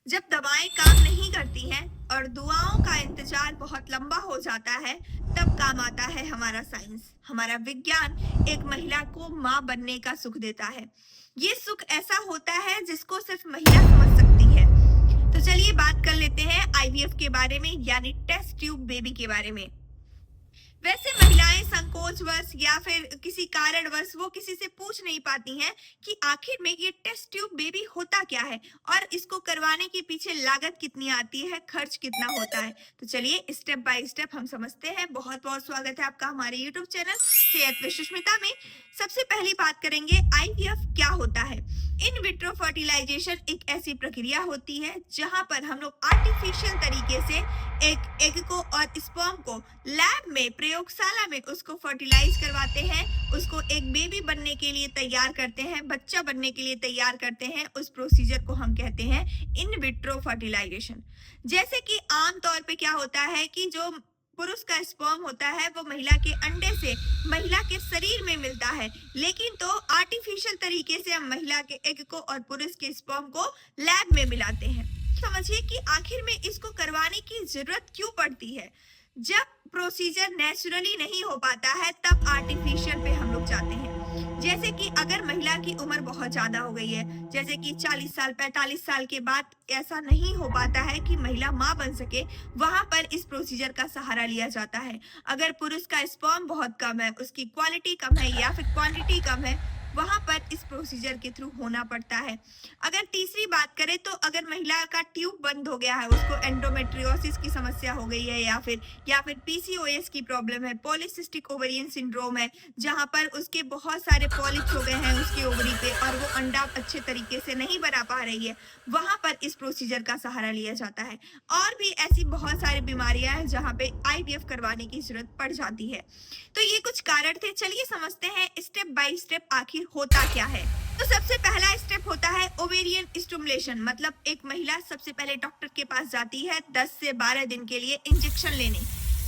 जब दवाएं काम नहीं करती हैं और दुआओं का इंतजार बहुत लंबा हो जाता है, तब काम आता है हमारा साइंस, हमारा विज्ञान एक महिला को माँ बनने का सुख देता है। ये सुख ऐसा होता है जिसको सिर्फ महिला समझ सकती है। तो चलिए बात कर लेते हैं आईवीएफ के बारे में, यानी टेस्ट ट्यूब बेबी के बारे में। वैसे महिलाएं संकोचवश या फिर किसी कारणवश वो किसी से पूछ नहीं पाती हैं कि आखिर में ये टेस्ट ट्यूब बेबी होता क्या है और इसको करवाने के पीछे लागत कितनी आती है, खर्च कितना होता है। तो चलिए स्टेप बाय स्टेप हम समझते हैं। बहुत बहुत स्वागत है आपका हमारे यूट्यूब चैनल सेहत विद सुष्मिता में। सबसे पहली बात करेंगे आईवीएफ क्या होता है। इन विट्रो फर्टिलाइजेशन एक ऐसी प्रक्रिया होती है जहां पर हम लोग आर्टिफिशियल तरीके से एक एग को और स्पर्म को लैब में, प्रयोगशाला में उसको फर्टिलाइज करवाते हैं, उसको एक बेबी बनने के लिए तैयार करते हैं, बच्चा बनने के लिए तैयार करते हैं। उस प्रोसीजर को हम कहते हैं इन विट्रो फर्टिलाइजेशन। जैसे कि आमतौर पे क्या होता है कि जो पुरुष का स्पर्म होता है वो महिला के अंडे से महिला के शरीर में मिलता है, लेकिन तो आर्टिफिशियल तरीके से हम महिला के एग को और पुरुष के स्पर्म को लैब में मिलाते हैं। समझिए कि आखिर में इसको करवाने की जरूरत क्यों पड़ती है। जब प्रोसीजर नेचुरली नहीं हो पाता है तब आर्टिफिशियल पे हम लोग जाते हैं। जैसे कि अगर महिला की उम्र बहुत ज्यादा हो गई है, जैसे कि 40 साल 45 साल के बाद ऐसा नहीं हो पाता है कि महिला माँ बन सके, वहां पर इस प्रोसीजर का सहारा लिया जाता है। अगर पुरुष का स्पर्म बहुत कम है, उसकी क्वालिटी कम है या फिर क्वांटिटी कम है, वहां पर इस प्रोसीजर के थ्रू होना पड़ता है। अगर तीसरी बात करें तो अगर महिला का ट्यूब बंद हो गया है, उसको एंडोमेट्रियोसिस की समस्या हो गई है या फिर पीसीओएस की प्रॉब्लम है, पॉलीसिस्टिक ओवेरियन सिंड्रोम है, जहां पर उसके बहुत सारे पॉलिप्स हो गए हैं उसके ओवरी पे और वो अंडा अच्छे तरीके से नहीं बना पा रही है, वहां पर इस प्रोसीजर का सहारा लिया जाता है। और भी ऐसी बहुत सारी बीमारियां हैं जहां पे आईवीएफ करवाने की जरूरत पड़ जाती है। तो ये कुछ कारण थे। चलिए समझते हैं स्टेप बाय स्टेप आखिर होता क्या है। तो सबसे पहला स्टेप होता है ओवेरियन स्टिमुलेशन, मतलब एक महिला सबसे पहले डॉक्टर के पास जाती है 10 से 12 दिन के लिए इंजेक्शन लेने,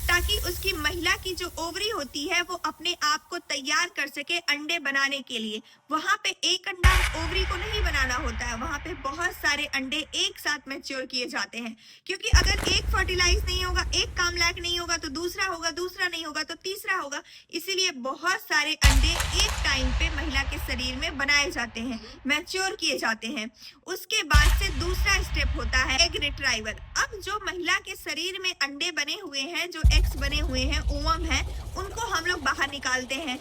ताकि उसकी महिला की जो ओवरी होती है वो अपने आप को तैयार कर सके अंडे बनाने के लिए। वहां पे एक अंडा ओवरी को नहीं बनाना होता है, वहां पे बहुत सारे अंडे एक साथ मैच्योर किए जाते हैं, क्योंकि अगर एक फर्टिलाइज नहीं होगा, एक काम लायक नहीं होगा तो दूसरा होगा, दूसरा नहीं होगा तो तीसरा होगा। इसीलिए बहुत सारे अंडे एक टाइम पे महिला के शरीर में बनाए जाते हैं, मैच्योर किए जाते हैं। उसके बाद से दूसरा स्टेप होता है एग रिट्राइवल। अब जो महिला के शरीर में अंडे बने हुए हैं, जो एग्स बने हुए हैं, ओवम है, उनको हम लोग बाहर निकालते हैं।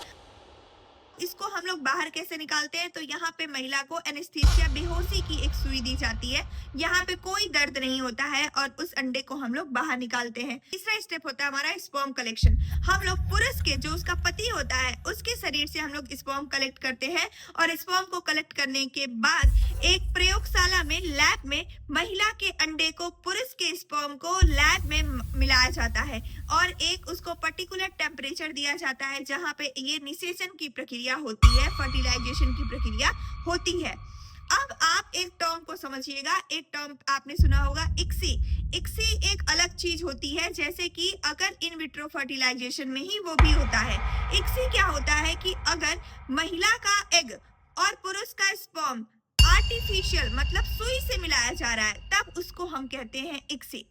इसको हम लोग बाहर कैसे निकालते हैं, तो यहाँ पे महिला को एनेस्थीसिया, बेहोशी की एक सुई दी जाती है। यहाँ पे कोई दर्द नहीं होता है और उस अंडे को हम लोग बाहर निकालते हैं। तीसरा स्टेप होता है हमारा स्पर्म कलेक्शन। हम लोग पुरुष के, जो उसका पति होता है, उसके शरीर से हम लोग स्पर्म कलेक्ट करते हैं और स्पर्म को कलेक्ट करने के बाद एक प्रयोगशाला में, लैब में महिला के अंडे को पुरुष के स्पर्म को लैब में मिलाया जाता है और एक उसको पर्टिकुलर टेम्परेचर दिया जाता है जहाँ पे ये निषेचन की प्रक्रिया होती है, फर्टिलाइजेशन की प्रक्रिया होती है। अब आप एक टर्म को समझिएगा। एक टर्म आपने सुना होगा, इक्सी। इक्सी एक अलग चीज होती है, जैसे कि अगर इन विट्रो फर्टिलाइजेशन में ही वो भी होता है। इक्सी क्या होता है कि अगर महिला का एग और पुरुष का स्पर्म आर्टिफिशियल, मतलब सुई से मिलाया जा रहा है, तब उसको हम कहते हैं इक्सी।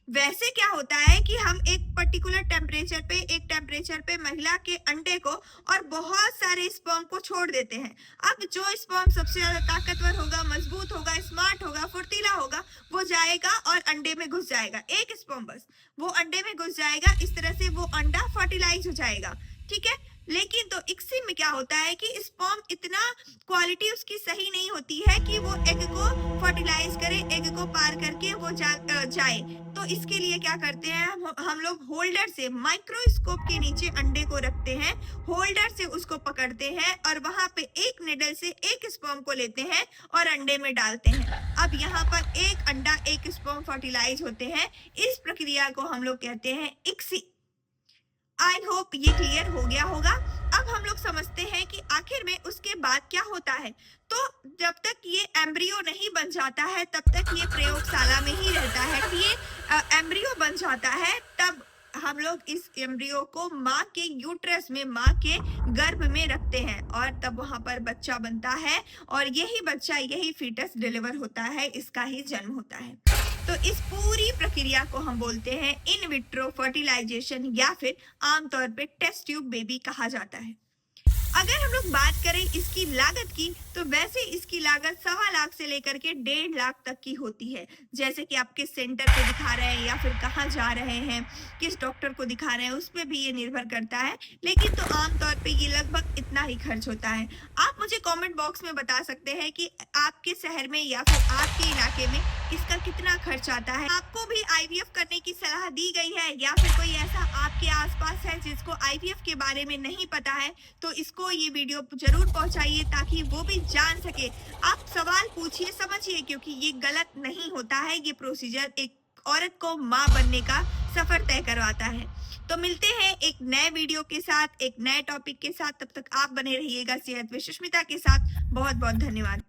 वैसे क्या होता है कि हम एक पर्टिकुलर टेम्परेचर पे महिला के अंडे को और बहुत सारे स्पर्म को छोड़ देते हैं। अब जो स्पर्म सबसे ज्यादा ताकतवर होगा, मजबूत होगा, स्मार्ट होगा, फुर्तीला होगा, वो जाएगा और अंडे में घुस जाएगा। एक स्पर्म बस वो अंडे में घुस जाएगा, इस तरह से वो अंडा फर्टिलाइज हो जाएगा। ठीक है, लेकिन तो इक्सी में क्या होता है कि स्पर्म इतना, क्वालिटी उसकी सही नहीं होती है कि वो एग को फर्टिलाइज करे, एग को पार करके वो जाए। तो इसके लिए क्या करते हैं, हम लोग होल्डर से, माइक्रोस्कोप के नीचे अंडे को रखते हैं, होल्डर से उसको पकड़ते हैं और वहां पे एक निडल से एक स्पर्म को लेते हैं और अंडे में डालते हैं। अब यहाँ पर एक अंडा एक स्पर्म फर्टिलाइज होते हैं। इस प्रक्रिया को हम लोग कहते हैं इक्सी। आई होप ये क्लियर हो गया होगा। अब हम लोग समझते हैं कि आखिर में उसके बाद क्या होता है। तो जब तक ये एम्ब्रियो नहीं बन जाता है तब तक ये प्रयोगशाला में ही रहता है। कि ये एम्ब्रियो बन जाता है तब हम लोग इस एम्ब्रियो को माँ के यूट्रस में, माँ के गर्भ में रखते हैं और तब वहां पर बच्चा बनता है और यही बच्चा, यही फीटस डिलीवर होता है, इसका ही जन्म होता है। तो इस पूरी प्रक्रिया को हम बोलते हैं इन विट्रो फर्टिलाइजेशन या फिर आमतौर पे टेस्ट ट्यूब बेबी कहा जाता है। अगर हम लोग बात करें इसकी लागत की, तो वैसे इसकी लागत 1.25 लाख से लेकर के 1.5 लाख तक की होती है। जैसे कि आप किस सेंटर पे दिखा रहे हैं या फिर कहाँ जा रहे हैं, किस डॉक्टर को दिखा रहे हैं, उस पे भी ये निर्भर करता है। लेकिन तो आमतौर पे ये लगभग इतना ही खर्च होता है। आप मुझे कमेंट बॉक्स में बता सकते हैं कि आपके शहर में या फिर आपके इलाके में इसका कितना खर्च आता है। आपको भी आईवीएफ करने की सलाह दी गई है या फिर कोई ऐसा आपके आसपास है जिसको आईवीएफ के बारे में नहीं पता है, तो इसको ये वीडियो जरूर पहुंचाइए ताकि वो भी जान सके। आप सवाल पूछिए, समझिए, क्योंकि ये गलत नहीं होता है। ये प्रोसीजर एक औरत को माँ बनने का सफर तय करवाता है। तो मिलते हैं एक नए वीडियो के साथ, एक नए टॉपिक के साथ। तब तक आप बने रहिएगा सेहत विद सुष्मिता के साथ। बहुत बहुत धन्यवाद।